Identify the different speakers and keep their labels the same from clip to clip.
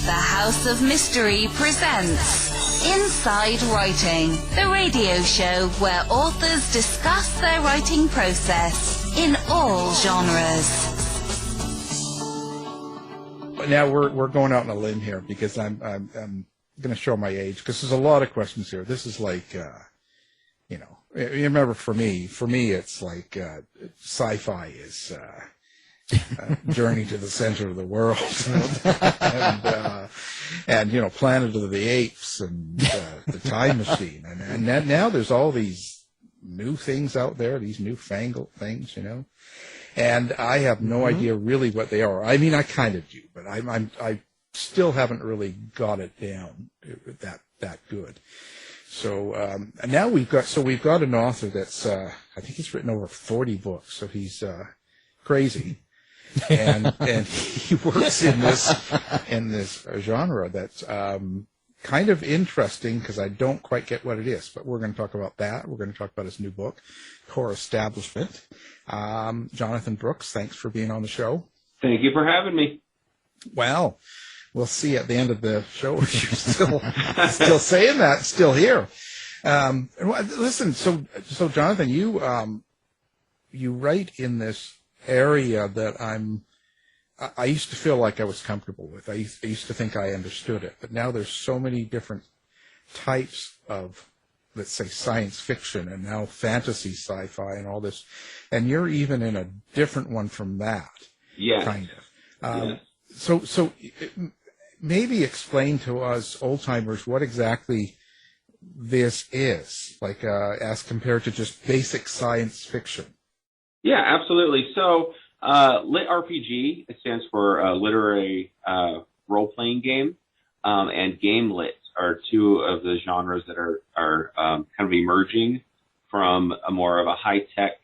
Speaker 1: The House of Mystery presents Inside Writing, the radio show where authors discuss their writing process in all genres.
Speaker 2: Now we're going out on a limb here because I'm going to show my age because there's a lot of questions here. This is like, you remember for me it's like sci-fi is Journey to the Center of the World, and Planet of the Apes and the Time Machine, and now there's all these new things out there, these newfangled things, and I have no idea really what they are. I mean, I kind of do, but I still haven't really got it down that good. So and now we've got an author that's I think he's written over 40 books, so he's crazy. and he works in this genre that's kind of interesting because I don't quite get what it is, but we're going to talk about that. We're going to talk about his new book, Core Establishment. Jonathan Brooks, thanks for being on the show.
Speaker 3: Thank you for having me.
Speaker 2: Well, we'll see at the end of the show if you're still saying that, still here. Listen, so Jonathan, you write in this area that I used to feel like I was comfortable with. I used to think I understood it, but now there's so many different types of, let's say, science fiction and now fantasy sci-fi and all this, and you're even in a different one from that.
Speaker 3: Yeah.
Speaker 2: Kind of. So maybe explain to us old-timers what exactly this is, like as compared to just basic science fiction.
Speaker 3: Yeah, absolutely. So, Lit RPG, it stands for literary role-playing game, and game lit are two of the genres that are kind of emerging from a more of a high-tech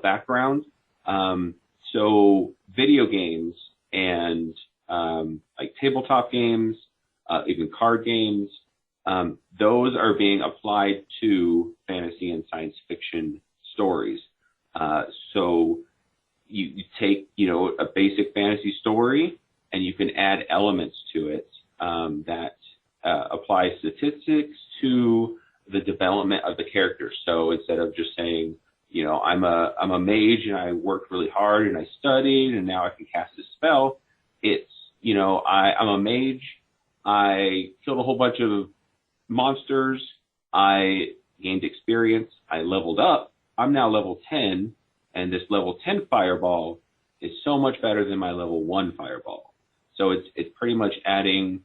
Speaker 3: background. So, video games and like tabletop games, even card games, those are being applied to fantasy and science fiction stories. So you take, a basic fantasy story and you can add elements to it that apply statistics to the development of the characters. So instead of just saying, I'm a mage and I worked really hard and I studied and now I can cast a spell, it's, I'm a mage, I killed a whole bunch of monsters, I gained experience, I leveled up, I'm now level 10, and this level 10 fireball is so much better than my level 1 fireball. So it's pretty much adding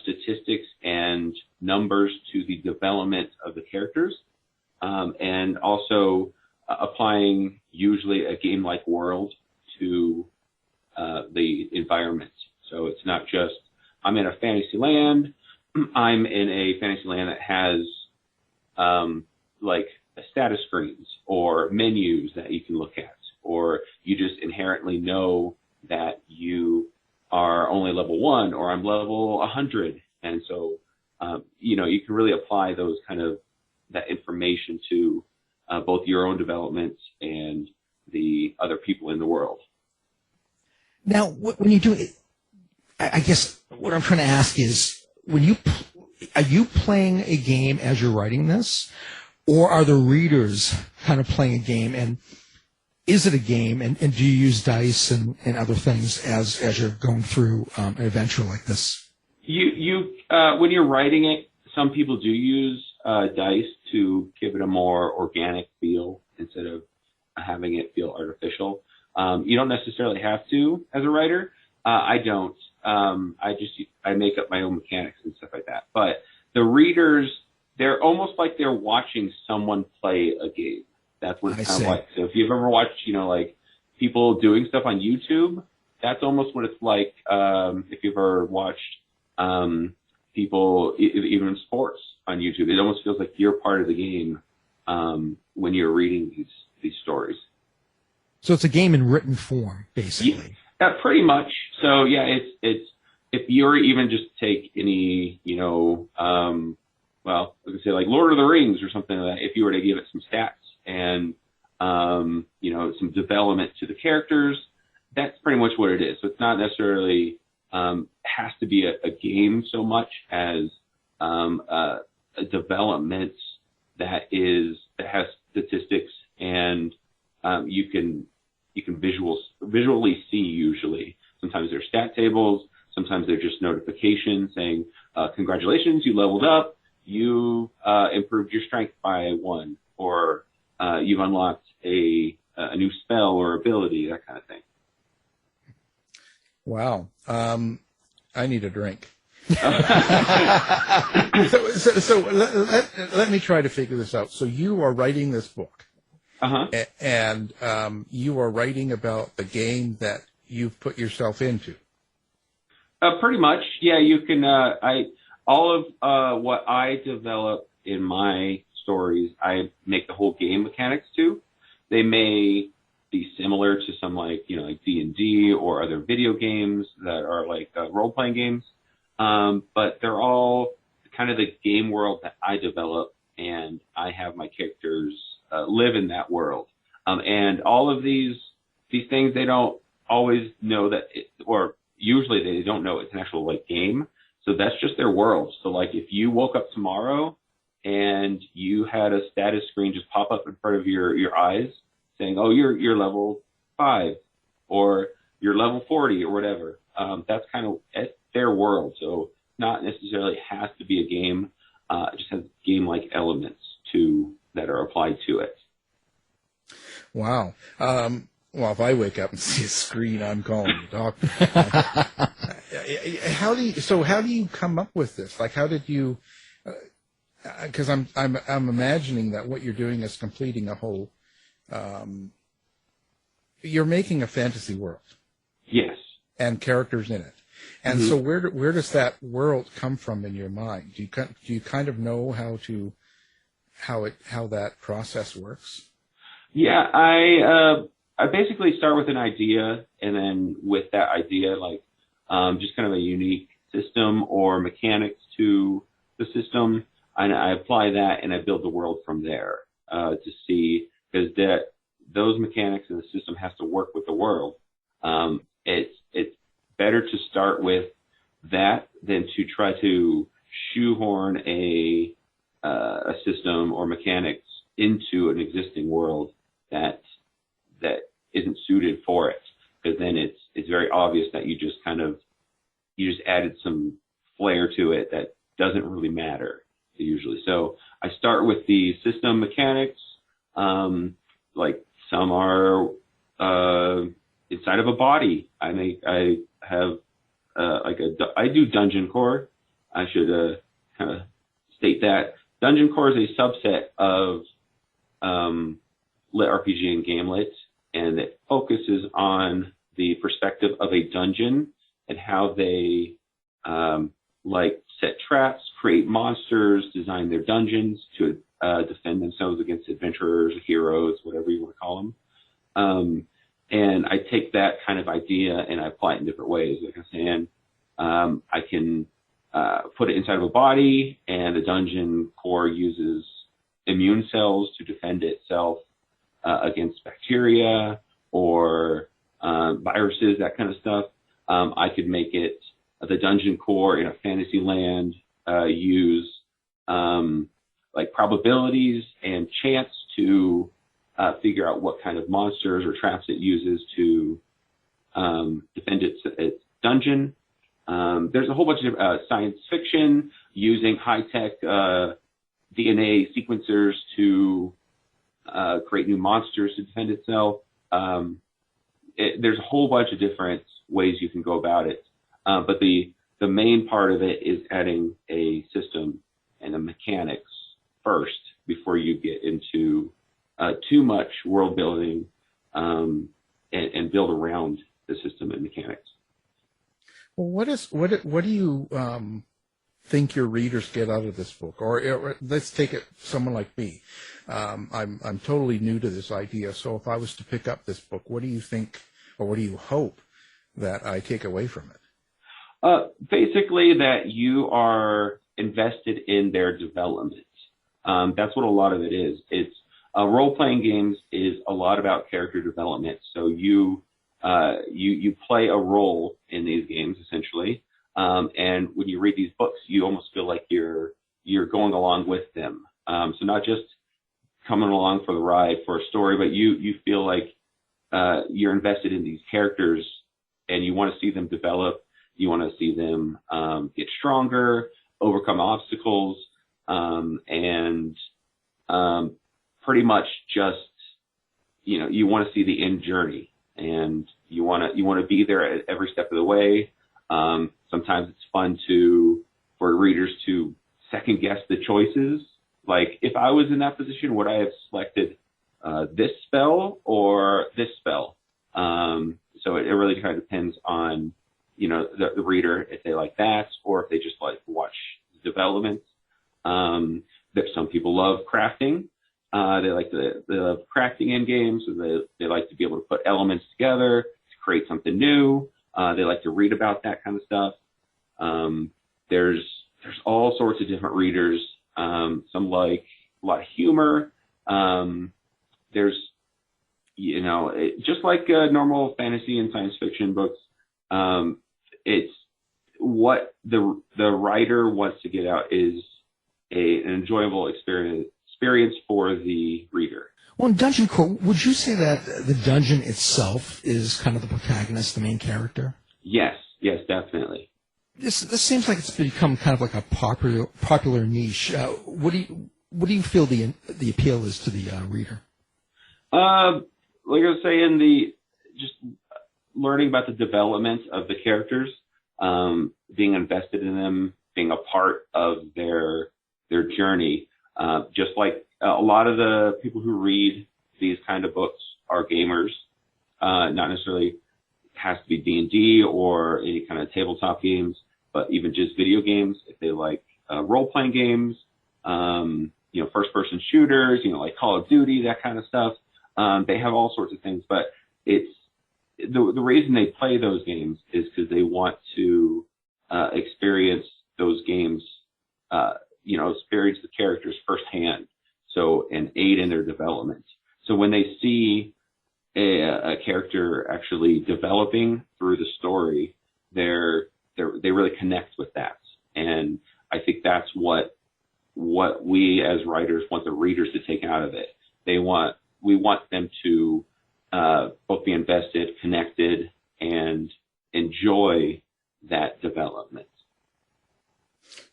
Speaker 3: statistics and numbers to the development of the characters, and also applying usually a game-like world to the environment. So it's not just, I'm in a fantasy land, I'm in a fantasy land that has like status screens or menus that you can look at, or you just inherently know that you are only level 1 or I'm level 100. And so, you can really apply those that information to both your own development and the other people in the world.
Speaker 4: Now, when you do it, I guess what I'm trying to ask is, are you playing a game as you're writing this? Or are the readers kind of playing a game, and is it a game, and do you use dice and other things as you're going through an adventure like this? You
Speaker 3: when you're writing it, some people do use dice to give it a more organic feel instead of having it feel artificial. You don't necessarily have to as a writer. I don't. I make up my own mechanics and stuff like that. But the readers, they're almost like they're watching someone play a game. That's what it's kind of like. So if you've ever watched, like people doing stuff on YouTube, that's almost what it's like. If you've ever watched people, even sports on YouTube, it almost feels like you're part of the game when you're reading these stories.
Speaker 4: So it's a game in written form, basically.
Speaker 3: Yeah, pretty much. So yeah, it's if you're even just take any, well, we could say like Lord of the Rings or something like that, if you were to give it some stats and, some development to the characters, that's pretty much what it is. So it's not necessarily has to be a game so much as a development that has statistics, and you can visually see usually. Sometimes there's stat tables, sometimes they're just notifications saying, congratulations, you leveled up, you improved your strength by 1, or you've unlocked a new spell or ability, that kind of thing.
Speaker 2: Wow. I need a drink. So let me try to figure this out. So you are writing this book, and you are writing about the game that you've put yourself into.
Speaker 3: Pretty much, yeah. You can. All of what I develop in my stories, I make the whole game mechanics too. They may be similar to some like D&D or other video games that are like role-playing games, but they're all kind of the game world that I develop, and I have my characters live in that world. And all of these things, they don't always know that, or usually they don't know it's an actual like game. So that's just their world. So like if you woke up tomorrow and you had a status screen just pop up in front of your eyes saying, oh, you're level 5 or you're level 40 or whatever, that's kind of their world. So not necessarily has to be a game. It just has game-like elements that are applied to it.
Speaker 2: Wow. Well, if I wake up and see a screen, I'm calling the doctor. How do you come up with this? Like, how did you? Because I'm imagining that what you're doing is completing a whole. You're making a fantasy world.
Speaker 3: Yes.
Speaker 2: And characters in it. And so where does that world come from in your mind? Do you kind of know how that process works?
Speaker 3: Yeah, I basically start with an idea, and then with that idea, like just kind of a unique system or mechanics to the system, and I apply that and I build the world from there to see, because those mechanics in the system has to work with the world. It's better to start with that than to try to shoehorn a system or mechanics into an existing world that isn't suited for it, because then it's very obvious that you just added some flair to it that doesn't really matter usually. So I start with the system mechanics, like some are inside of a body. I do dungeon core. I should kind of state that dungeon core is a subset of lit RPG and game lit, and it focuses on the perspective of a dungeon and how they set traps, create monsters, design their dungeons to defend themselves against adventurers, heroes, whatever you want to call them. And I take that kind of idea and I apply it in different ways. Like I'm saying, I can put it inside of a body, and the dungeon core uses immune cells to defend itself against bacteria or viruses, that kind of stuff. I could make it the dungeon core in a fantasy land use probabilities and chance to figure out what kind of monsters or traps it uses to defend its dungeon. There's a whole bunch of science fiction using high-tech DNA sequencers to create new monsters to defend itself. There's a whole bunch of different ways you can go about it. But the main part of it is adding a system and the mechanics first before you get into too much world building and build around the system and mechanics.
Speaker 2: Well, what do you think your readers get out of this book? Or let's take it someone like me. I'm totally new to this idea. So if I was to pick up this book, what do you think, or what do you hope that I take away from it?
Speaker 3: Basically that you are invested in their development. That's what a lot of it is. It's role-playing games is a lot about character development. So you play a role in these games, essentially, And when you read these books, you almost feel like you're going along with them. So not just coming along for the ride for a story, but you feel like you're invested in these characters, and you want to see them develop. You want to see them get stronger, overcome obstacles, and pretty much just, you want to see the end journey, and you want to be there at every step of the way. Sometimes it's fun for readers to second guess the choices. Like, if I was in that position, would I have selected this spell or this spell? So it really kind of depends on, the reader, if they like that, or if they just like to watch the developments. There's some people love crafting. They like the crafting in games. So they like to be able to put elements together to create something new. They like to read about that kind of stuff. There's all sorts of different readers. Some like a lot of humor. There's, just like normal fantasy and science fiction books, it's what the writer wants to get out is an enjoyable experience for the reader.
Speaker 4: Well, in Dungeon Core, would you say that the dungeon itself is kind of the protagonist, the main character?
Speaker 3: Yes, definitely.
Speaker 4: This seems like it's become kind of like a popular niche. What do you feel the appeal is to the reader?
Speaker 3: Like I was saying, just learning about the development of the characters, being invested in them, being a part of their journey. Just like a lot of the people who read these kind of books are gamers, not necessarily has to be D&D or any kind of tabletop games, but even just video games. If they like role-playing games, first-person shooters, like Call of Duty, that kind of stuff. They have all sorts of things, but it's the reason they play those games is because they want to experience those games, experience the characters firsthand, and aid in their development. So when they see a character actually developing through the story, they really connect with that, and I think that's what we as writers want the readers to take out of it. We want them to both be invested, connected, and enjoy that development.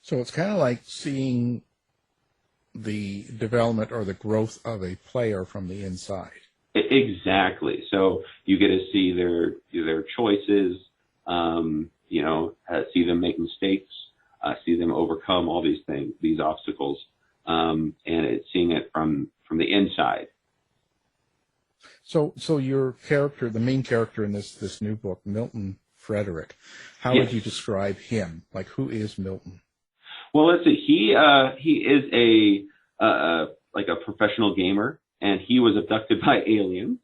Speaker 2: So it's kind of like seeing the development or the growth of a player from the inside.
Speaker 3: Exactly. So you get to see their choices, see them make mistakes, see them overcome all these things, these obstacles, and it's seeing it from the inside.
Speaker 2: So your character, the main character in this new book, Milton Frederick, how
Speaker 3: Yes.
Speaker 2: would you describe him? Like, who is Milton?
Speaker 3: Well, let's see. He is a professional gamer, and he was abducted by aliens.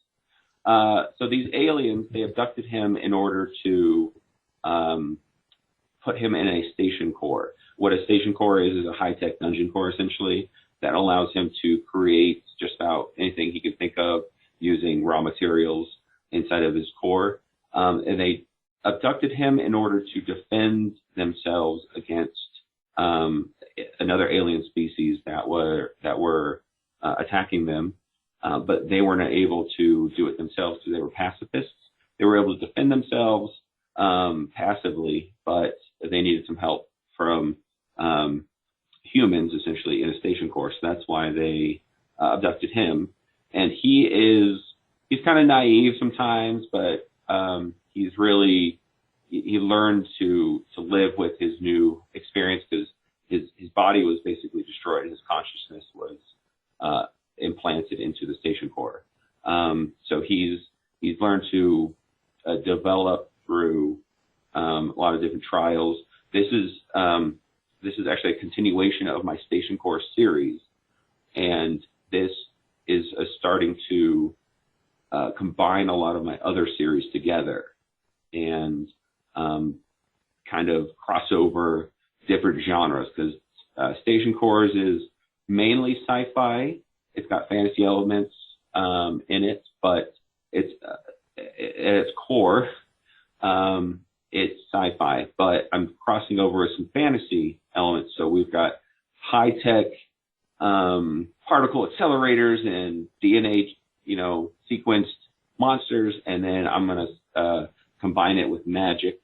Speaker 3: So these aliens, they abducted him in order to put him in a station core. What a station core is a high-tech dungeon core, essentially, that allows him to create just about anything he can think of using raw materials inside of his core. And they abducted him in order to defend themselves against another alien species that were attacking them. But they were not able to do it themselves because they were pacifists. They were able to defend themselves passively, but they needed some help from humans, essentially, in a station core. So that's why they abducted him. And he's kind of naive sometimes, but he learned to live with his new experience because his body was basically destroyed. His consciousness was implanted into the station core. So he's learned to develop through a lot of different trials. This is actually a continuation of my station core series, and this is starting to combine a lot of my other series together and kind of cross over different genres, because Station Cores is mainly sci-fi. It's got fantasy elements in it, but it's at its core, it's sci-fi, but I'm crossing over with some fantasy elements. So we've got high-tech particle accelerators and DNA, sequenced monsters, and then I'm going to combine it with magic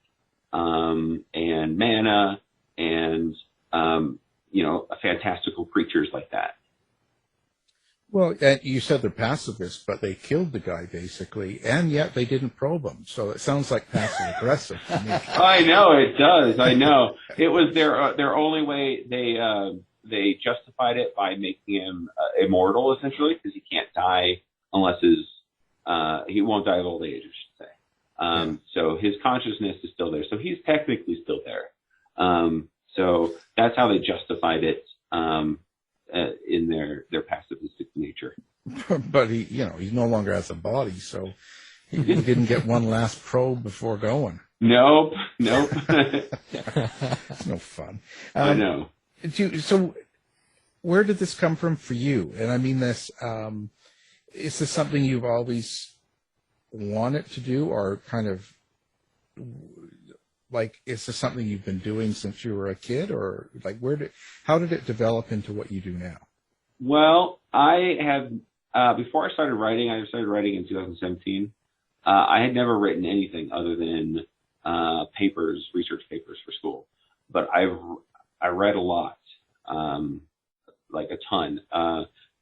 Speaker 3: and mana and, fantastical creatures like that.
Speaker 2: Well, you said they're pacifists, but they killed the guy basically, and yet they didn't probe him. So it sounds like passive aggressive to me.
Speaker 3: I know it does. I know it was their only way. They justified it by making him immortal, essentially, because he can't die unless he won't die of old age, I should say. So his consciousness is still there. So he's technically still there. So that's how they justified it. In their pacifistic nature.
Speaker 2: But he no longer has a body, so he didn't get one last probe before going.
Speaker 3: Nope.
Speaker 2: It's no fun.
Speaker 3: I know.
Speaker 2: So where did this come from for you? And I mean this, is this something you've always wanted to do, or kind of like, is this something you've been doing since you were a kid, or like how did it develop into what you do now?
Speaker 3: Well, I have, before I started writing in 2017. I had never written anything other than research papers for school, but I read a lot, like a ton.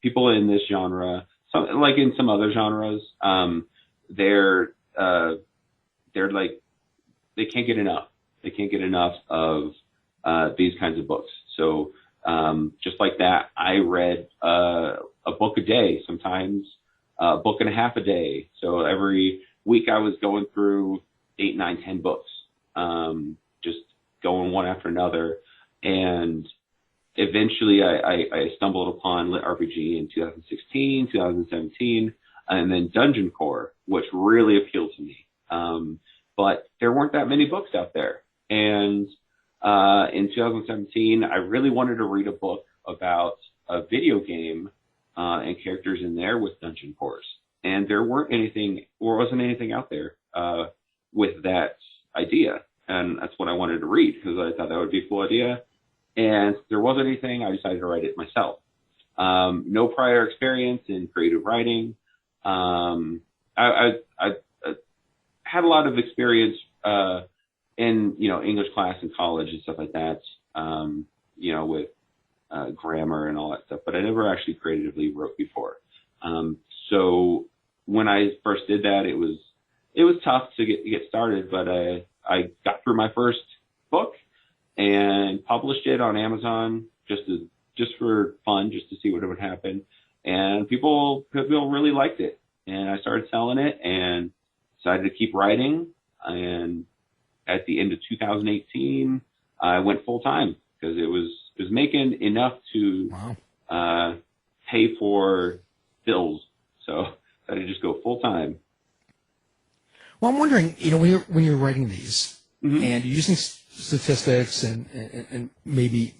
Speaker 3: People in this genre, like in some other genres, they're like, they can't get enough. They can't get enough of these kinds of books. So just like that, I read a book a day, sometimes a book and a half a day. So every week I was going through 8, 9, 10 books, just going one after another. And eventually I stumbled upon Lit RPG in 2016, 2017, and then Dungeon Core, which really appealed to me. But there weren't that many books out there. And in 2017, I really wanted to read a book about a video game and characters in there with dungeon cores. And there wasn't anything out there with that idea. And that's what I wanted to read, because I thought that would be a cool idea. And there wasn't anything. I decided to write it myself. No prior experience in creative writing. I had a lot of experience in English class in college and stuff like that, with grammar and all that stuff, but I never actually creatively wrote before. So when I first did that, it was tough to get started, but I got through my first book and published it on Amazon just for fun, just to see what would happen, and people really liked it, and I started selling it and decided to keep writing. And at the end of 2018, I went full time because it was making enough to pay for bills. So I decided to just go full time.
Speaker 4: Well, I'm wondering, when you're writing these, mm-hmm. and you're using statistics and maybe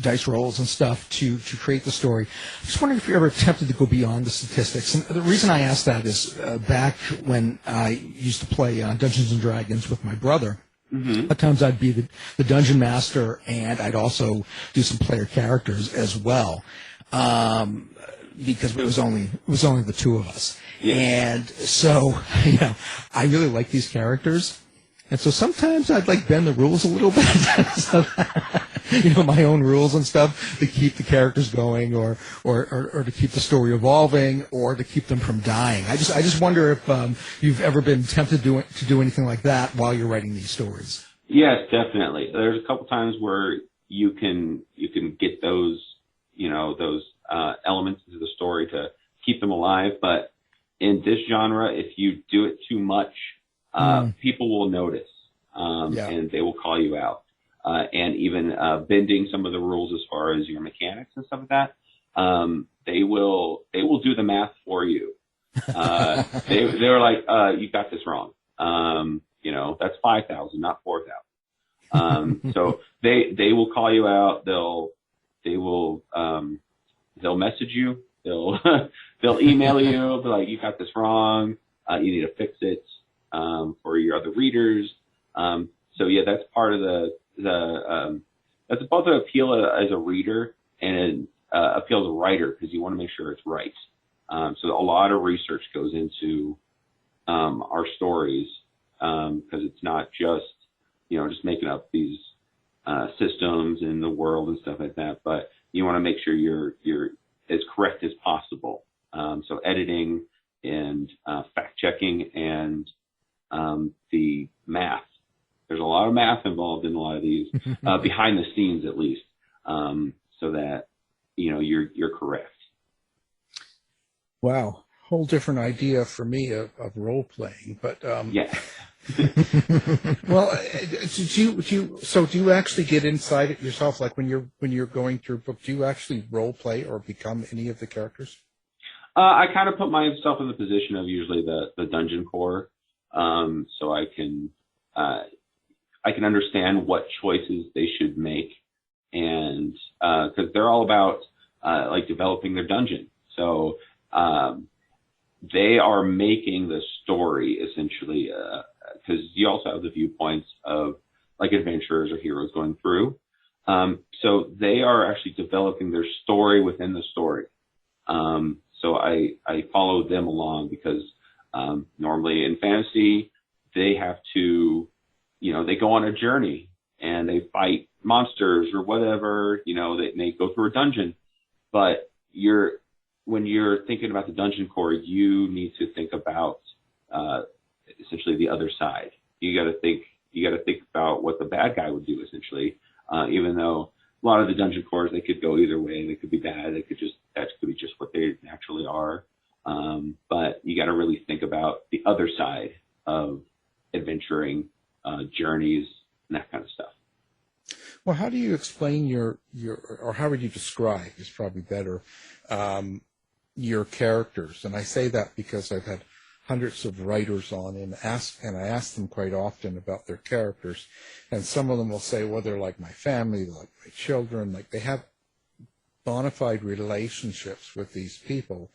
Speaker 4: dice rolls and stuff to create the story. I'm just wondering if you're ever tempted to go beyond the statistics. And the reason I ask that is back when I used to play Dungeons and Dragons with my brother, mm-hmm. at times I'd be the dungeon master, and I'd also do some player characters as well, because it was only the two of us. Yeah. And so, I really like these characters. And so sometimes I'd bend the rules a little bit, so my own rules and stuff to keep the characters going, or to keep the story evolving, or to keep them from dying. I just wonder if you've ever been tempted to do anything like that while you're writing these stories.
Speaker 3: Yes, definitely. There's a couple times where you can get those elements into the story to keep them alive, but in this genre, if you do it too much, people will notice, and they will call you out. And even bending some of the rules as far as your mechanics and stuff like that, they will do the math for you. They're like, you got this wrong. That's 5,000, not 4,000. So they will call you out. They'll message you. They'll email you. Be like, you got this wrong. You need to fix it. For your other readers. So yeah, that's part of that's both an appeal as a reader and an appeal as a writer, because you want to make sure it's right. So a lot of research goes into our stories, because it's not just just making up these systems in the world and stuff like that, but you want to make sure you're as correct as possible. So editing and fact checking and the math. There's a lot of math involved in a lot of these, behind the scenes at least, so that you're correct.
Speaker 2: Wow, whole different idea for me of role playing, but
Speaker 3: Yeah.
Speaker 2: well, do you actually get inside it yourself? Like when you're going through a book, do you actually role play or become any of the characters?
Speaker 3: I kind of put myself in the position of usually the dungeon core, so I can understand what choices they should make, and because they're all about like developing their dungeon, so they are making the story essentially, because you also have the viewpoints of like adventurers or heroes going through, so they are actually developing their story within the story. So I follow them along, because normally in fantasy they have to, they go on a journey and they fight monsters or whatever, they may go through a dungeon, but when you're thinking about the dungeon core, you need to think about essentially the other side. You got to think about what the bad guy would do essentially, even though a lot of the dungeon cores, they could go either way. They could be bad. That could be just what they naturally are. But you got to really think about the other side of adventuring, journeys, and that kind of stuff.
Speaker 2: Well, how do you explain or how would you describe, is probably better, your characters? And I say that because I've had hundreds of writers on and I ask them quite often about their characters, and some of them will say, well, they're like my family, they're like my children, like they have bona fide relationships with these people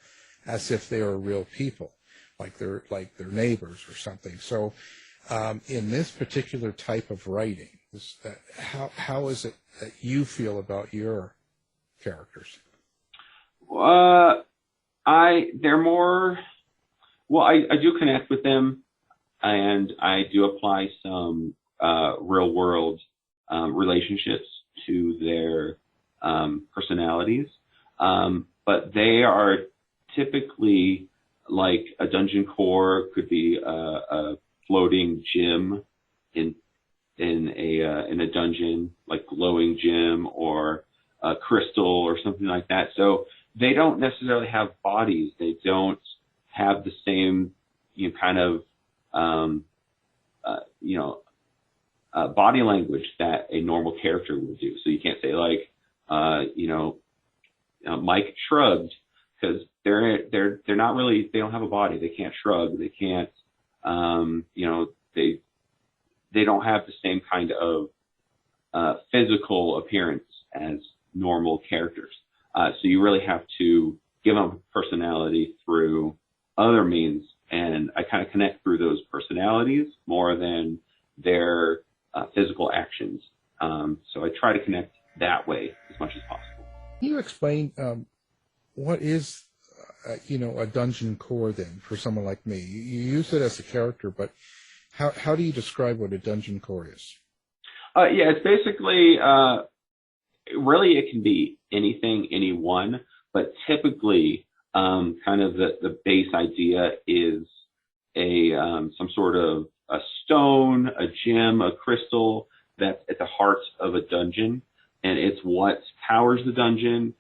Speaker 2: as if they are real people, like they're neighbors or something. So in this particular type of writing, how is it that you feel about your characters?
Speaker 3: They're more, well, I do connect with them, and I do apply some real world relationships to their personalities, but they are typically like a dungeon core could be a floating gem in a dungeon, like glowing gem or a crystal or something like that. So they don't necessarily have bodies. They don't have the same kind of body language that a normal character would do. So you can't say like Mike shrugged, because they're not really, they don't have a body. They can't shrug. They can't they don't have the same kind of physical appearance as normal characters. So you really have to give them personality through other means, and I kind of connect through those personalities more than their physical actions. So I try to connect that way as much as possible.
Speaker 2: Can you explain what is a dungeon core then for someone like me? You use it as a character, but how do you describe what a dungeon core is?
Speaker 3: Yeah, it's basically really it can be anything, anyone, but typically kind of the base idea is some sort of a stone, a gem, a crystal that's at the heart of a dungeon, and it's what powers the dungeon,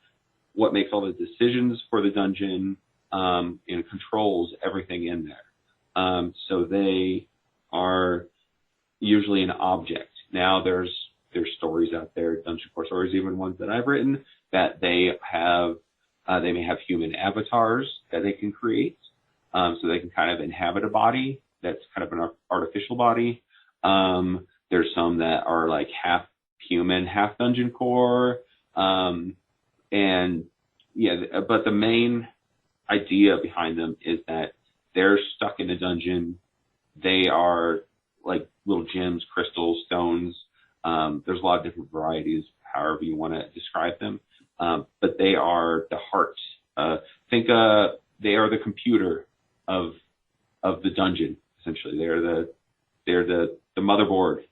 Speaker 3: what makes all the decisions for the dungeon, and controls everything in there. So they are usually an object. Now there's stories out there, dungeon core stories, even ones that I've written, that they may have human avatars that they can create, so they can kind of inhabit a body that's kind of an artificial body. There's some that are like half human, half dungeon core, and yeah, but the main idea behind them is that they're stuck in a dungeon. They are like little gems, crystals, stones. There's a lot of different varieties, however you want to describe them. But they are the heart. They are the computer of the dungeon, essentially. They're the motherboard.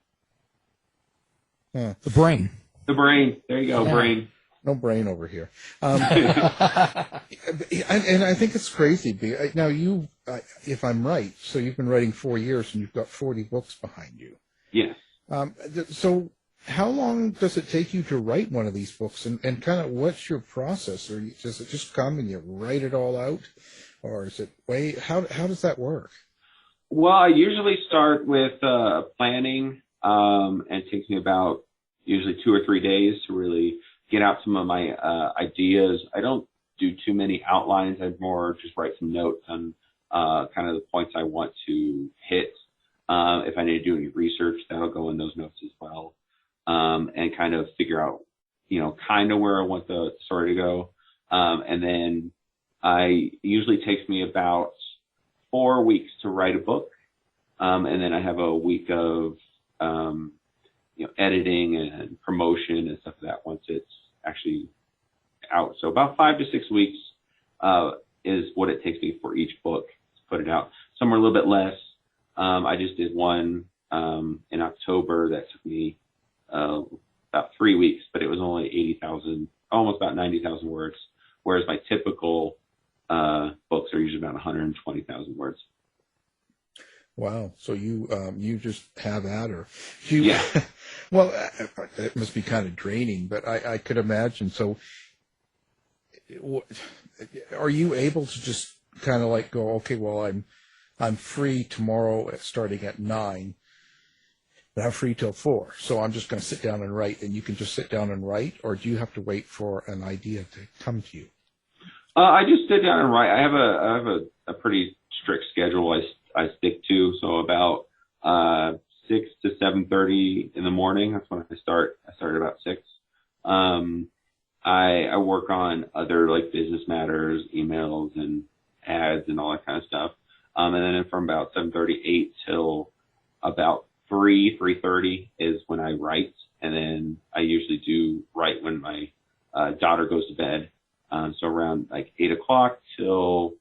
Speaker 4: The brain.
Speaker 3: The brain. There you go,
Speaker 4: Yeah.
Speaker 3: brain.
Speaker 2: No brain over here. And I think it's crazy. Now, if I'm right, so you've been writing 4 years and you've got 40 books behind you.
Speaker 3: Yes.
Speaker 2: So how long does it take you to write one of these books, and kind of what's your process? Or does it just come and you write it all out, or is it how does that work?
Speaker 3: Well, I usually start with planning, and it takes me about usually 2 or 3 days to really get out some of my ideas. I don't do too many outlines. I more just write some notes on kind of the points I want to hit. If I need to do any research, that'll go in those notes as well, and kind of figure out, kind of where I want the story to go. And then usually takes me about 4 weeks to write a book. And then I have a week of, editing and promotion and stuff like that once it's actually out. So about 5 to 6 weeks is what it takes me for each book to put it out. Some are a little bit less. I just did one in October that took me about 3 weeks, but it was only 80,000, almost about 90,000 words, whereas my typical books are usually about 120,000 words.
Speaker 2: Wow. So you just have at her.
Speaker 3: Yeah.
Speaker 2: Well, it must be kind of draining, but I could imagine. So are you able to just kind of like go, okay, well, I'm free tomorrow starting at 9, but I'm free till 4. So I'm just going to sit down and write, and you can just sit down and write, or do you have to wait for an idea to come to you?
Speaker 3: I just sit down and write. I have a pretty strict schedule I stick to. So about 6 to 7:30 in the morning. That's when I start. I start at about 6. I work on other like business matters, emails and ads and all that kind of stuff. And then from about 7:38 till about 3:30 is when I write. And then I usually do write when my daughter goes to bed. So around like 8 o'clock till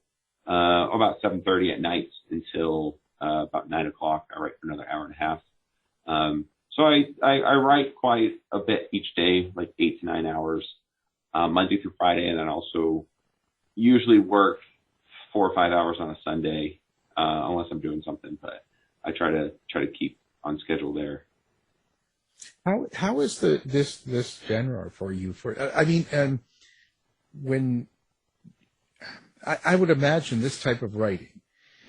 Speaker 3: about 7:30 at night until about 9 o'clock. I write for another hour and a half. So I write quite a bit each day, like 8 to 9 hours, Monday through Friday, and then also usually work 4 or 5 hours on a Sunday, unless I'm doing something. But I try to keep on schedule there.
Speaker 2: How is this genre for you? When I would imagine this type of writing,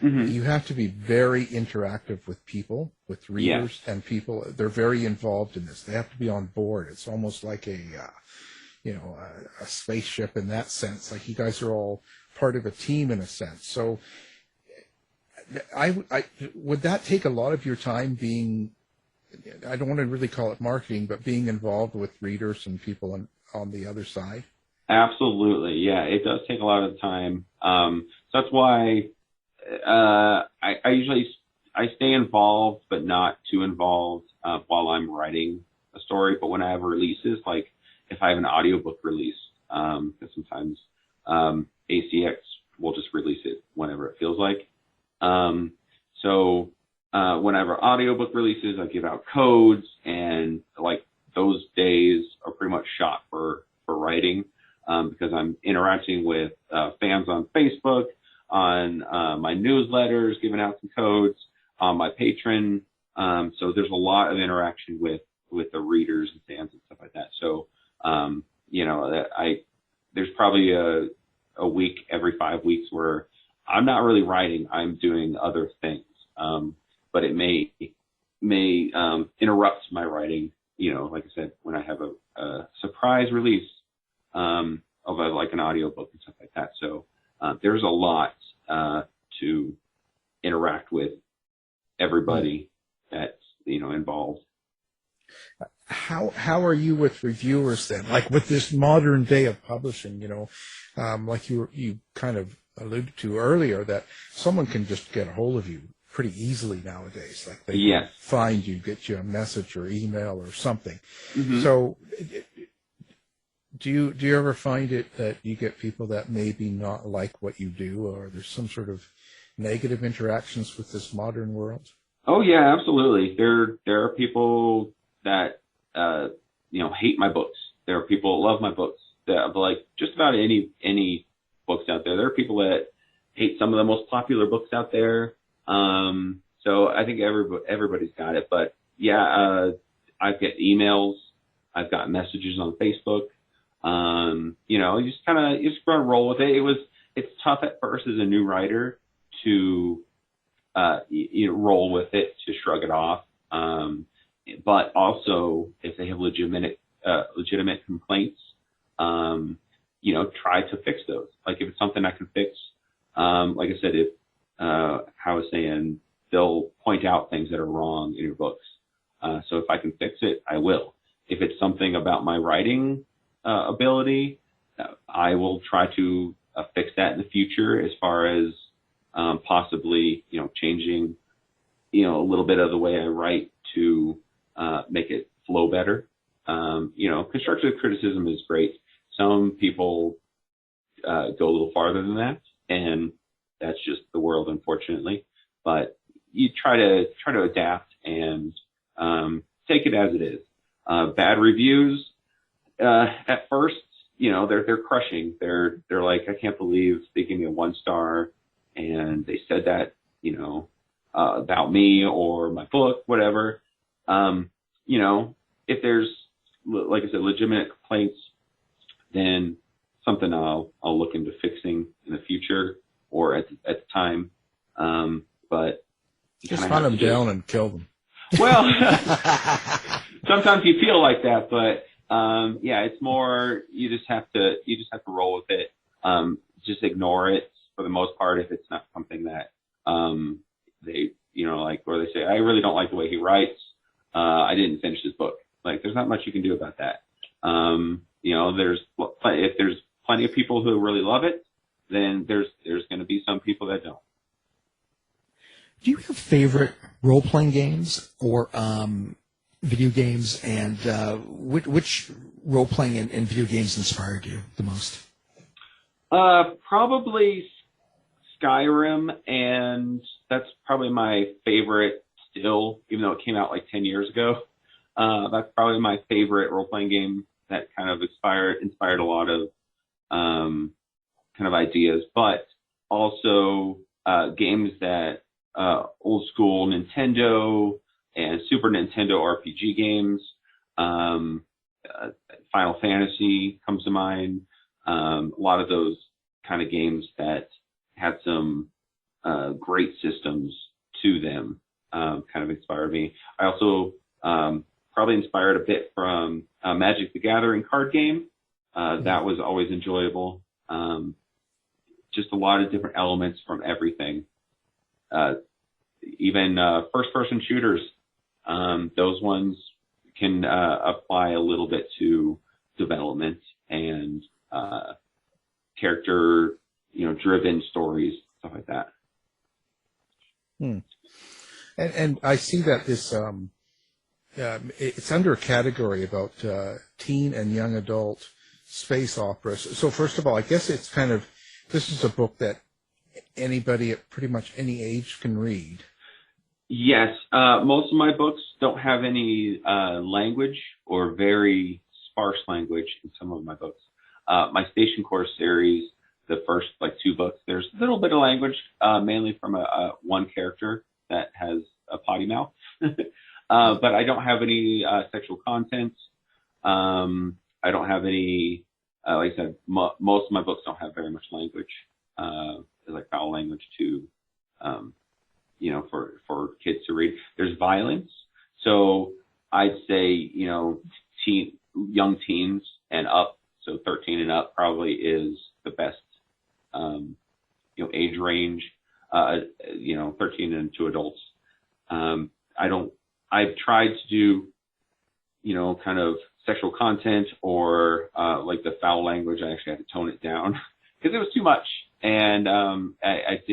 Speaker 3: Mm-hmm.
Speaker 2: you have to be very interactive with people, with readers, and people. They're very involved in this. They have to be on board. It's almost like a spaceship in that sense. Like you guys are all part of a team in a sense. So, I would that take a lot of your time being. I don't want to really call it marketing, but being involved with readers and people on the other side.
Speaker 3: Absolutely. Yeah, it does take a lot of time. So that's why I usually stay involved, but not too involved while I'm writing a story. But when I have releases, like if I have an audiobook release, because sometimes ACX will just release it whenever it feels like. So whenever audiobook releases, I give out codes, and like those days are pretty much shot for writing. Because I'm interacting with fans on Facebook, on my newsletters, giving out some codes, on my Patreon. So there's a lot of interaction with the readers and fans and stuff like that. So, there's probably a week every 5 weeks where I'm not really writing. I'm doing other things. But it may interrupt my writing, like I said, when I have a surprise release. Of like an audiobook and stuff like that. So there's a lot to interact with everybody that's involved.
Speaker 2: How are you with reviewers then? Like with this modern day of publishing, like you kind of alluded to earlier, that someone can just get a hold of you pretty easily nowadays. Like they
Speaker 3: Yes.
Speaker 2: find you, get you a message or email or something.
Speaker 3: Mm-hmm.
Speaker 2: So do you ever find it that you get people that maybe not like what you do, or there's some sort of negative interactions with this modern world?
Speaker 3: Oh yeah, absolutely. There are people that hate my books. There are people that love my books. That like just about any books out there. There are people that hate some of the most popular books out there. So I think everybody's got it. But yeah, I've got emails. I've got messages on Facebook. You just gotta roll with it. It's tough at first as a new writer to roll with it, to shrug it off. But also if they have legitimate complaints, try to fix those. Like if it's something I can fix, like I said, if how I was saying, they'll point out things that are wrong in your books. So if I can fix it, I will. If it's something about my writing ability, I will try to fix that in the future, as far as possibly changing a little bit of the way I write to make it flow better. Constructive criticism is great. Some people go a little farther than that, and that's just the world, unfortunately. But you try to adapt and take it as it is. Bad reviews, at first, they're crushing. They're like, I can't believe they gave me a 1-star, and they said that, about me or my book, whatever. If there's, like I said, legitimate complaints, then something I'll look into fixing in the future or at the time. But
Speaker 2: just hunt them down and kill them.
Speaker 3: Well, sometimes you feel like that, but it's more you just have to roll with it. Just ignore it for the most part if it's not something that they like, where they say, I really don't like the way he writes. I didn't finish his book. Like, there's not much you can do about that. If there's plenty of people who really love it, then there's going to be some people that don't.
Speaker 4: Do you have favorite role-playing games or video games, and which role-playing and video games inspired you the most?
Speaker 3: Probably Skyrim, and that's probably my favorite still, even though it came out like 10 years ago. That's probably my favorite role-playing game that kind of inspired a lot of kind of ideas, but also games that old school Nintendo and Super Nintendo RPG games. Final Fantasy comes to mind. A lot of those kind of games that had some great systems to them kind of inspired me. I also probably inspired a bit from Magic the Gathering card game. That was always enjoyable. Just a lot of different elements from everything. Even first-person shooters, those ones can apply a little bit to development and character, driven stories, stuff like that.
Speaker 2: And I see that this it's under a category about teen and young adult space operas. So first of all, I guess it's this is a book that anybody at pretty much any age can read.
Speaker 3: Yes. Most of my books don't have any language or very sparse language in some of my books. My Station Course series, the first 2 books, there's a little bit of language, mainly from one character that has a potty mouth. But I don't have any sexual content. I don't have any, like I said, most of my books don't have very much language, like foul language to, for kids to read. There's violence. So I'd say, young teens and up, so 13 and up probably is the best, age range, 13 and to adults. I've tried to do, kind of sexual content or like the foul language. I actually had to tone it down because it was too much, and it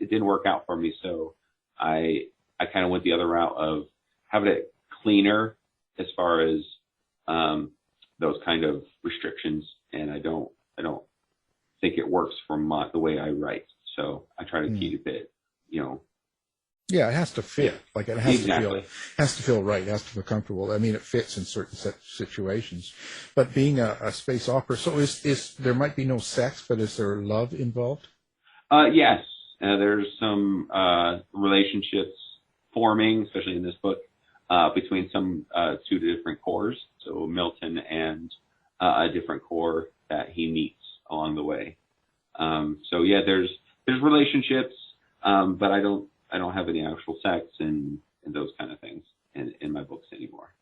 Speaker 3: didn't work out for me. So I kind of went the other route of having it cleaner as far as those kind of restrictions, and I don't think it works for the way I write. So I try to keep it,
Speaker 2: Yeah, it has to fit. Like it has
Speaker 3: Exactly.
Speaker 2: to feel right. It has to feel comfortable. I mean, it fits in certain situations. But being a space opera, so is there might be no sex, but is there love involved?
Speaker 3: Yes, there's some relationships forming, especially in this book, between some two different cores. So Milton and a different core that he meets along the way. So yeah, there's relationships, but I don't have any actual sex and those kind of things in my books anymore.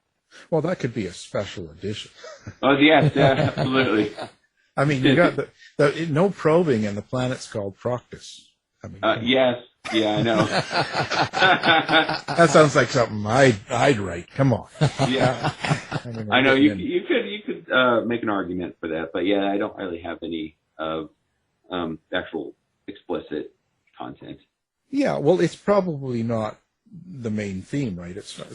Speaker 2: Well, that could be a special edition.
Speaker 3: Oh yes, yeah, absolutely.
Speaker 2: I mean, you got the no probing, and the planet's called Proctus. I mean,
Speaker 3: Yes, yeah, I know.
Speaker 2: that sounds like something I'd write. Come on.
Speaker 3: Yeah,
Speaker 2: mean,
Speaker 3: I know you could make an argument for that, but yeah, I don't really have any actual explicit content.
Speaker 2: Yeah, well, it's probably not the main theme, right? It's not.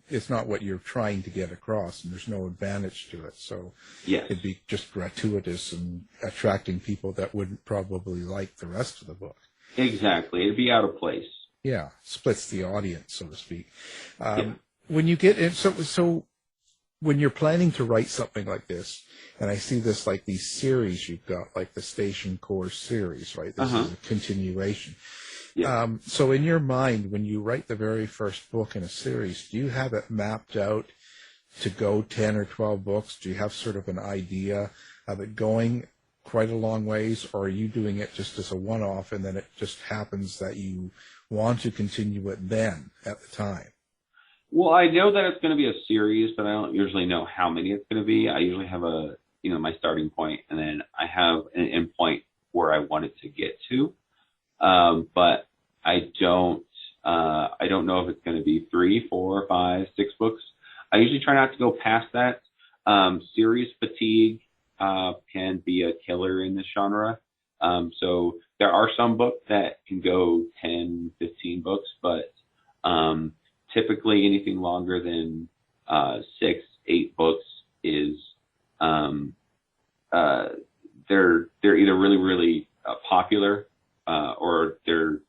Speaker 2: It's not what you're trying to get across, and there's no advantage to it. So
Speaker 3: yes.
Speaker 2: It'd be just gratuitous and attracting people that wouldn't probably like the rest of the book.
Speaker 3: Exactly, it'd be out of place.
Speaker 2: Yeah, splits the audience, so to speak.
Speaker 3: Yeah.
Speaker 2: When you get in, so when you're planning to write something like this, and I see this like these series you've got, like the Station Core series, right? This is a continuation.
Speaker 3: Yeah.
Speaker 2: So in your mind, when you write the very first book in a series, do you have it mapped out to go 10 or 12 books? Do you have sort of an idea of it going quite a long ways, or are you doing it just as a one-off and then it just happens that you want to continue it then at the time?
Speaker 3: Well, I know that it's going to be a series, but I don't usually know how many it's going to be. I usually have my starting point, and then I have an end point where I want it to get to. But I don't know if it's going to be 3, 4, 5, 6 books. I usually try not to go past that. Series fatigue can be a killer in this genre. So there are some books that can go 10, 15 books, but typically anything longer than 6, 8 books is they're either really, really popular, or there's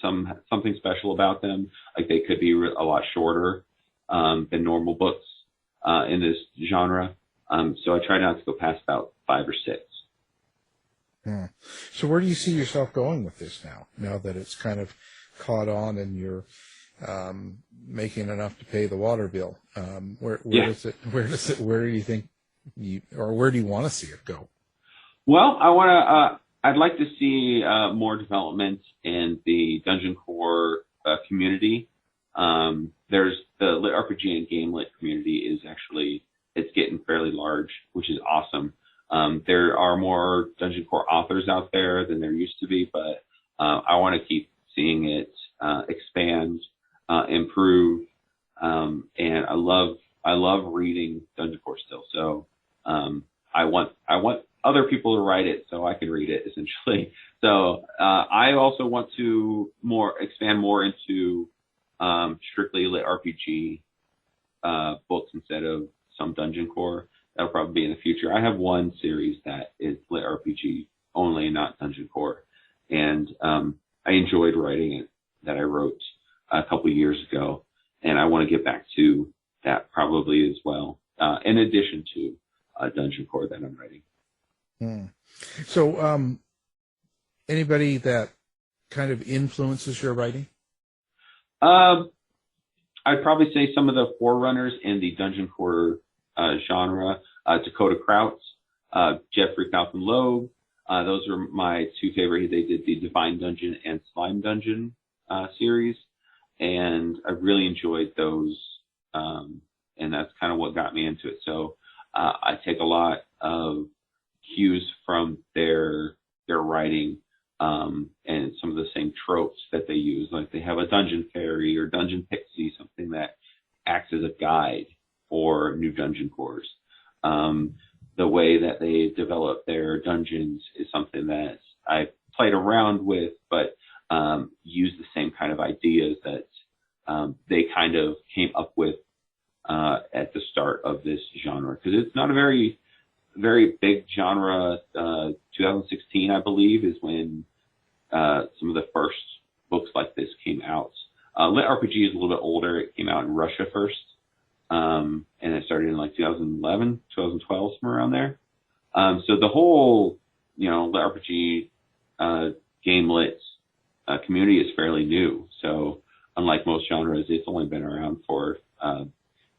Speaker 3: something special about them. Like they could be a lot shorter than normal books in this genre. So I try not to go past about 5 or 6.
Speaker 2: Hmm. So where do you see yourself going with this now that it's kind of caught on and you're making enough to pay the water bill? Where do you think where do you want to see it go?
Speaker 3: Well, I'd like to see more development in the Dungeon Core community. There's the Lit RPG and Game Lit community it's getting fairly large, which is awesome. There are more Dungeon Core authors out there than there used to be, but I want to keep seeing it expand, improve, and I love reading Dungeon Core still. So I want other people to write it so I can read it, essentially. So I also want to expand more into strictly Lit RPG books instead of some Dungeon Core. That'll probably be in the future. I have one series that is Lit RPG only, not Dungeon Core, and I enjoyed writing it. That I wrote a couple of years ago, and I want to get back to that probably as well, in addition to Dungeon Core that I'm writing.
Speaker 2: So, anybody that kind of influences your writing?
Speaker 3: I'd probably say some of the forerunners in the Dungeon Core genre, Dakota Crouch, Jeffrey Falcon Loeb. Those are my 2 favorite. They did the Divine Dungeon and Slime Dungeon series, and I really enjoyed those, and that's kind of what got me into it. So I take a lot of cues from their writing, and some of the same tropes that they use. Like they have a dungeon fairy or dungeon pixie, something that acts as a guide for new dungeon cores. The way that they develop their dungeons is something that I played around with, but use the same kind of ideas that they kind of came up with at the start of this genre, because it's not a very big genre. 2016, I believe, is when some of the first books like this came out. Lit RPG is a little bit older. It came out in Russia first, and it started in like 2011, 2012, somewhere around there. So the whole, lit RPG game lit community is fairly new. So unlike most genres, it's only been around for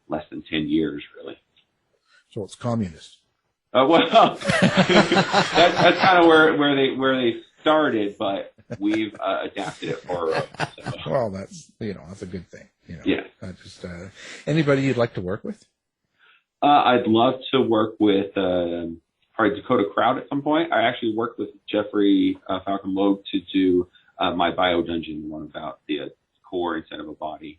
Speaker 3: less than 10 years, really.
Speaker 2: So it's communist.
Speaker 3: Well, that's kind of where they started, but we've adapted it forward. So.
Speaker 2: Well, that's a good thing.
Speaker 3: Yeah.
Speaker 2: Just anybody you'd like to work with?
Speaker 3: I'd love to work with probably Dakota Crowd at some point. I actually worked with Jeffrey Falcon Loeb to do my bio dungeon, one about the core instead of a body.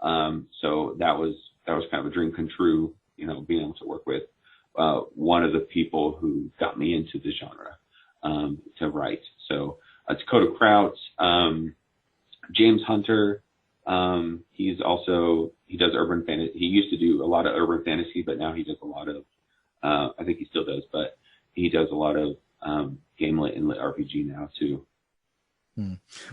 Speaker 3: So that was kind of a dream come true, being able to work with one of the people who got me into the genre to write. So Dakota Kraut, James Hunter, he does urban fantasy. He used to do a lot of urban fantasy, but now he does a lot of, I think he still does, but he does a lot of game lit and lit RPG now too.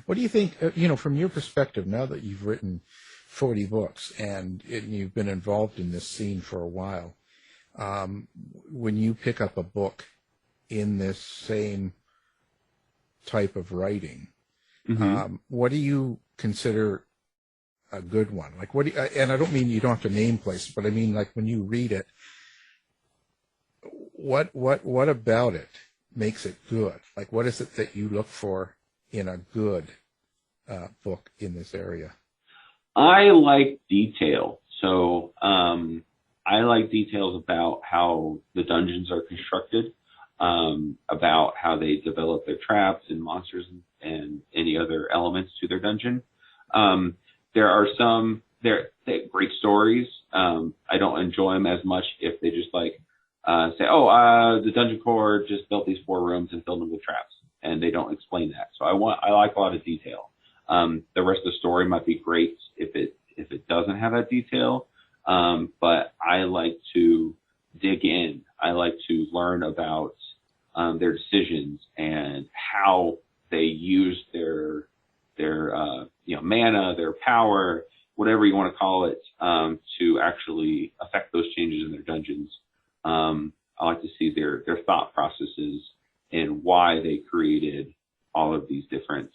Speaker 2: What do you think, from your perspective, now that you've written 40 books and you've been involved in this scene for a while, when you pick up a book in this same type of writing, what do you consider a good one? Like, and I don't mean you don't have to name places, but I mean, like, when you read it, what about it makes it good? Like, what is it that you look for in a good book in this area?
Speaker 3: I like detail. So I like details about how the dungeons are constructed, about how they develop their traps and monsters and any other elements to their dungeon. There are some they're great stories. I don't enjoy them as much if they just say, the dungeon core just built these 4 rooms and filled them with traps, and they don't explain that. So I like a lot of detail. The rest of the story might be great if it doesn't have that detail. But I like to dig in. I like to learn about their decisions and how they use their mana, their power, whatever you want to call it, to actually affect those changes in their dungeons. I like to see their thought processes and why they created all of these different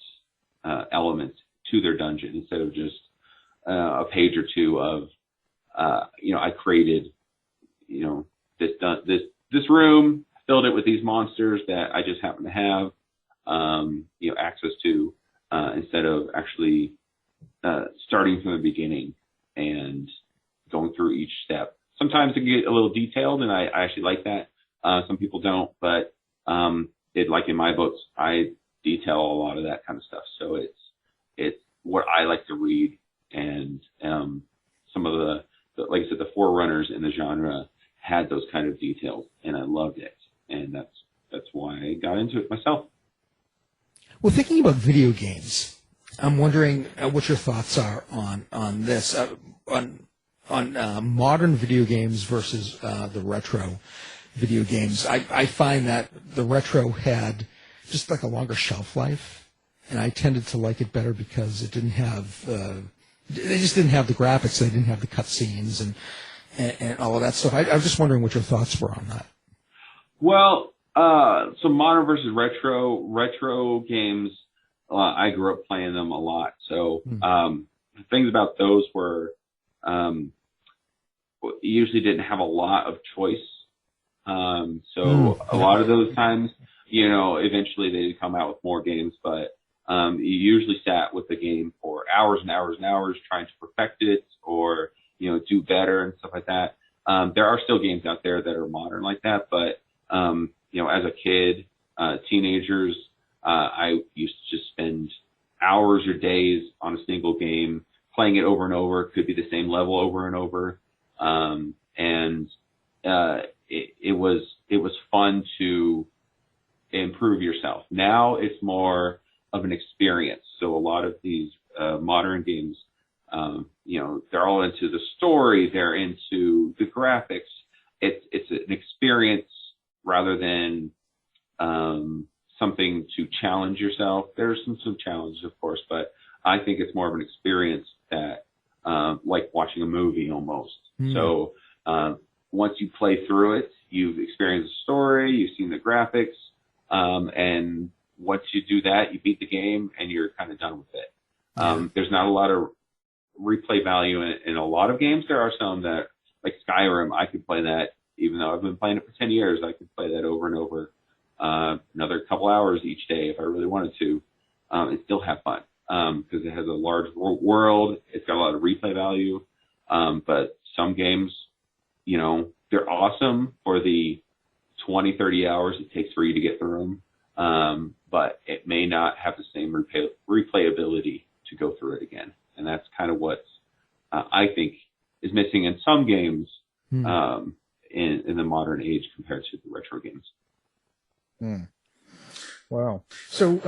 Speaker 3: elements to their dungeon, instead of just a page or two of I created this room, filled it with these monsters that I just happen to have access to, instead of actually starting from the beginning and going through each step. Sometimes it can get a little detailed, and I actually like that. Some people don't, but like in my books, I detail a lot of that kind of stuff. So it's what I like to read, and some of the like I said, the forerunners in the genre had those kind of details, and I loved it, and that's why I got into it myself.
Speaker 4: Well, thinking about video games, I'm wondering what your thoughts are on this, on modern video games versus the retro video games. I find that the retro had just like a longer shelf life, and I tended to like it better because it didn't have they just didn't have the graphics, they didn't have the cutscenes and all of that stuff. I was just wondering what your thoughts were on that.
Speaker 3: Well, so modern versus retro games, I grew up playing them a lot. So the things about those were you usually didn't have a lot of choice. So a lot of those times, eventually they'd come out with more games, but you usually sat with the game for hours and hours and hours trying to perfect it or, do better and stuff like that. There are still games out there that are modern like that, but, as a kid, teenagers, I used to just spend hours or days on a single game, playing it over and over. It could be the same level over and over. It was fun to improve yourself. Now it's more of an experience. So modern games, they're all into the story, they're into the graphics. It's an experience rather than something to challenge yourself. There's some challenges, of course, but I think it's more of an experience that, like watching a movie almost. So once you play through it, you've experienced the story, you've seen the graphics, and once you do that, you beat the game and you're kind of done with it. There's not a lot of replay value in a lot of games. There are some that, like Skyrim, I could play that, even though I've been playing it for 10 years, I could play that over and over, another couple hours each day if I really wanted to, and still have fun, because it has a large world. It's got a lot of replay value. But some games, they're awesome for the 20, 30 hours it takes for you to get through them. But it may not have the same replayability to go through it again. And that's kind of what I think is missing in some games in the modern age compared to the retro games.
Speaker 2: Wow. So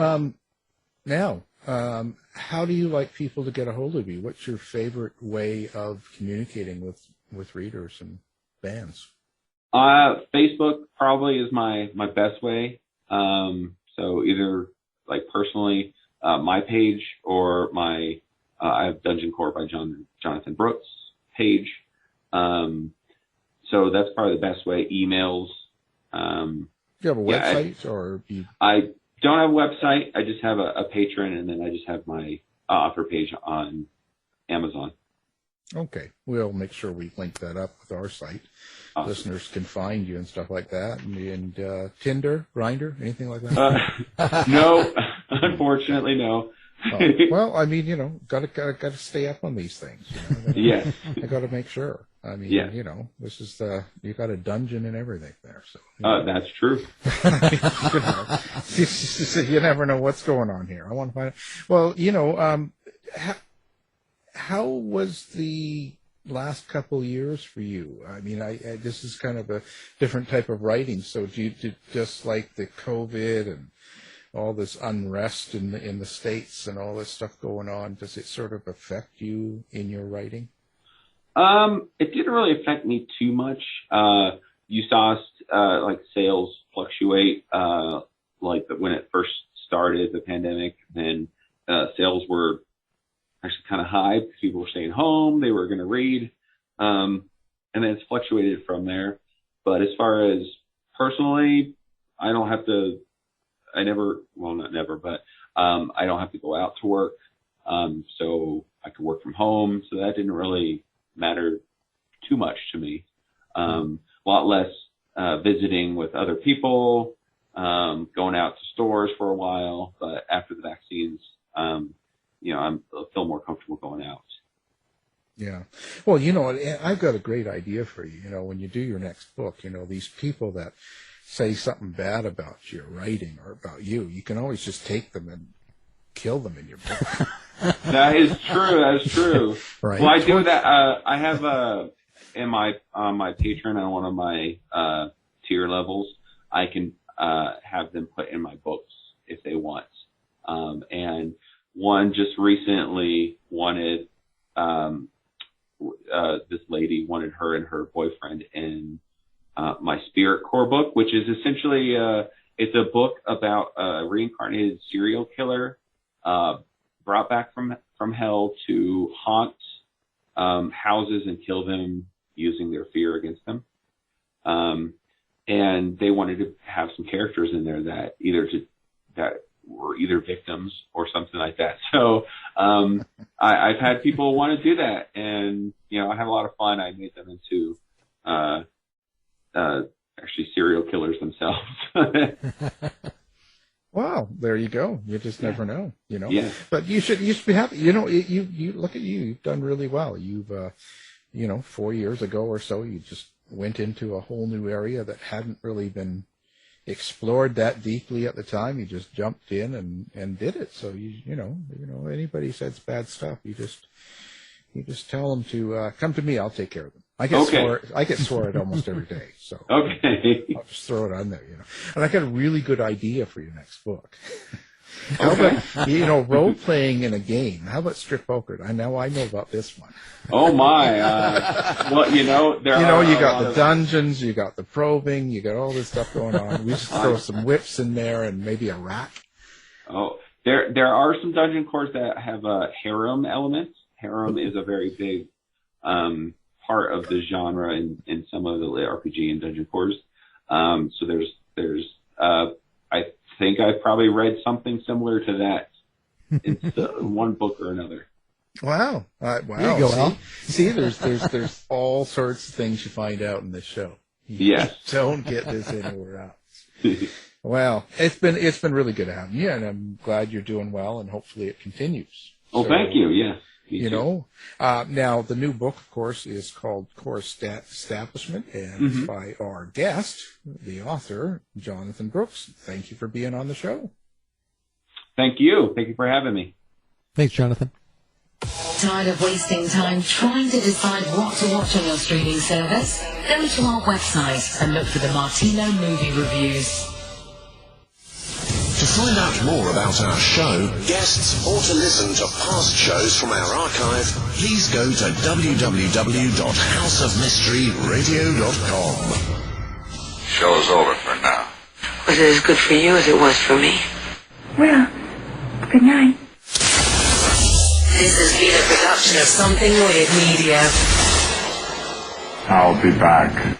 Speaker 2: now, how do you like people to get a hold of you? What's your favorite way of communicating with readers and fans?
Speaker 3: Facebook probably is my best way. So either like personally, my page, or I have Dungeon Core by Jonathan Brooks page. So that's probably the best way. Emails. Do
Speaker 2: you have a website, or
Speaker 3: I don't have a website. I just have a Patreon, and then I just have my author page on Amazon.
Speaker 2: Okay, we'll make sure we link that up with our site. Awesome. Listeners can find you and stuff like that. And Tinder, Grindr, anything like that?
Speaker 3: No, unfortunately, no.
Speaker 2: Well, I mean, gotta stay up on these things.
Speaker 3: Yes,
Speaker 2: I gotta make sure. I mean, this is you got a dungeon and everything there. So
Speaker 3: that's true.
Speaker 2: You never know what's going on here. I want to find out. Well, how was the last couple years for you? I mean, this is kind of a different type of writing. So do you just like the COVID and all this unrest in the States and all this stuff going on, does it sort of affect you in your writing?
Speaker 3: It didn't really affect me too much. You saw like sales fluctuate, like when it first started, the pandemic. Then sales were actually kind of high because people were staying home, they were going to read, and then it's fluctuated from there. But as far as personally, I don't have to. I don't have to go out to work, so I could work from home. So that didn't really matter too much to me. A lot less visiting with other people, going out to stores for a while. But after the vaccines, I feel more comfortable going out.
Speaker 2: Yeah. Well, I've got a great idea for you. When you do your next book, these people that say something bad about your writing or about you can always just take them and kill them in your book.
Speaker 3: That is true.
Speaker 2: Right.
Speaker 3: Well, I do that. I have in my Patreon on one of my tier levels, I can have them put in my books if they want. And one just recently wanted this lady wanted her and her boyfriend in my Spirit Core book, which is essentially it's a book about a reincarnated serial killer brought back from hell to haunt houses and kill them using their fear against them. And they wanted to have some characters in there that were either victims or something like that. So I've had people want to do that, and I have a lot of fun. I made them into actually serial killers themselves.
Speaker 2: Wow, there you go. You just never know,
Speaker 3: Yeah.
Speaker 2: But you should be happy. You look at you. You've done really well. You've 4 years ago or so, you just went into a whole new area that hadn't really been explored that deeply at the time. You just jumped in and did it. So anybody says bad stuff, you just tell them to come to me. I'll take care of them. I get swore at almost every day. So
Speaker 3: okay.
Speaker 2: I'll just throw it on there, And I got a really good idea for your next book. How about, role playing in a game? How about strip poker? I know about this one.
Speaker 3: Oh my! Well, there
Speaker 2: you got the dungeons, you got the probing, you got all this stuff going on. We just throw some whips in there and maybe a rat.
Speaker 3: Oh, there are some dungeon cores that have a harem element. Harem is a very big part of the genre in some of the RPG and dungeon cores. So there's I think I've probably read something similar to that in one book or another.
Speaker 2: Wow! Wow!
Speaker 4: There you go, Al.
Speaker 2: See, there's all sorts of things you find out in this show.
Speaker 3: Yes.
Speaker 2: Don't get this anywhere else. Well, it's been really good having you, and I'm glad you're doing well, and hopefully it continues.
Speaker 3: Oh, thank you. Yes.
Speaker 2: Now the new book, of course, is called Core Establishment, and it's by our guest, the author, Jonathan Brooks. Thank you for being on the show.
Speaker 3: Thank you. Thank you for having me.
Speaker 4: Thanks, Jonathan.
Speaker 5: Tired of wasting time trying to decide what to watch on your streaming service? Go to our website and look for the Martino movie reviews.
Speaker 6: To find out more about our show, guests, or to listen to past shows from our archive, please go to www.houseofmysteryradio.com.
Speaker 7: Show's over for now.
Speaker 8: Was it as good for you as it was for me?
Speaker 9: Well, good night.
Speaker 5: This has been a production of Something Weird Media.
Speaker 7: I'll be back.